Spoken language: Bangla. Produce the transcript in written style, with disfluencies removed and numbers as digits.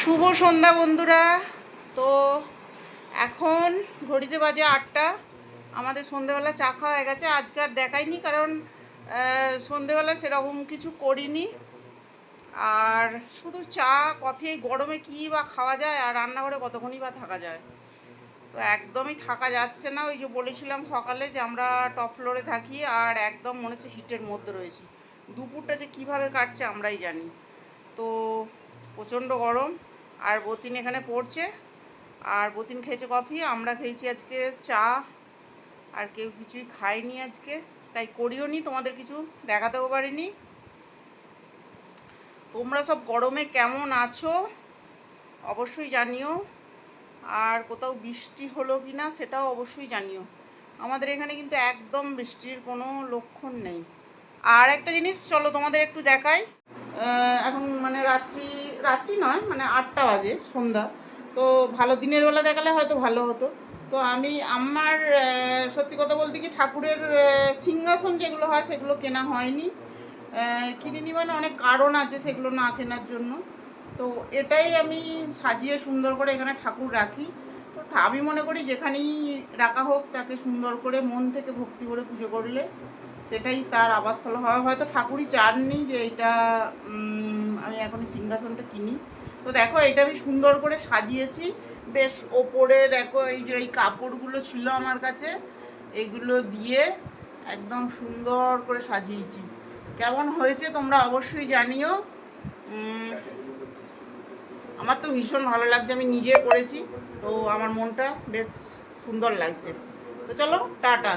শুভ সন্ধ্যা বন্ধুরা। তো এখন ঘড়িতে বাজে 8টা। আমাদের সন্ধেবেলা চা খাওয়া হয়ে গেছে। আজকে আর দেখাইনি, কারণ সন্ধেবেলা সেরকম কিছু করিনি। আর শুধু চা কফি এই গরমে কী বা খাওয়া যায়, আর রান্নাঘরে কতক্ষণই বা থাকা যায়। তো একদমই থাকা যাচ্ছে না। ওই যে বলেছিলাম সকালে যে আমরা টপ ফ্লোরে থাকি, আর একদম মনে হচ্ছে হিটের মধ্যে রয়েছি। দুপুরটা যে কীভাবে কাটছে আমরাই জানি। তো প্রচণ্ড গরম। আর বতিন এখানে পড়ছে, আর বতিন খেয়েছে কফি, আমরা খেয়েছি আজকে চা। আর কেউ কিছুই খায়নি আজকে, তাই করিও নি, তোমাদের কিছু দেখাতেও পারিনি। তোমরা সব গরমে কেমন আছো অবশ্যই জানিও, আর কোথাও বৃষ্টি হলো কি না সেটাও অবশ্যই জানিও। আমাদের এখানে কিন্তু একদম বৃষ্টির কোনো লক্ষণ নেই। আর একটা জিনিস চলো তোমাদের একটু দেখাই। এখন মানে রাত্রি রাত্রি নয়, মানে 8টা বাজে, সন্ধ্যা। তো ভালো দিনের বেলা দেখালে হয়তো ভালো হতো। তো আমি আমার সত্যি কথা বলতে কি, ঠাকুরের সিংহাসন যেগুলো হয় সেগুলো কেনা হয়নি। কিনিনি মানে অনেক কারণ আছে সেগুলো না কেনার জন্য। তো এটাই আমি সাজিয়ে সুন্দর করে এখানে ঠাকুর রাখি। তো আমি মনে করি যেখানেই রাখা হোক তাকে সুন্দর করে মন থেকে ভক্তি করে পুজো করলে সেটাই তার আবাসস্থল হয়। হয়তো ঠাকুরই চাননি যে এইটা আমি এখনই সিংহাসনটা কিনি। তো দেখো, এটা আমি সুন্দর করে সাজিয়েছি। বেশ ওপরে দেখো এই যে এই কাপড়গুলো ছিল আমার কাছে, এগুলো দিয়ে একদম সুন্দর করে সাজিয়েছি। কেমন হয়েছে তোমরা অবশ্যই জানিও। আমার তো ভীষণ ভালো লাগছে, আমি নিজে করেছি, তো আমার মনটা বেশ সুন্দর লাগছে। তো চলো, টাটা।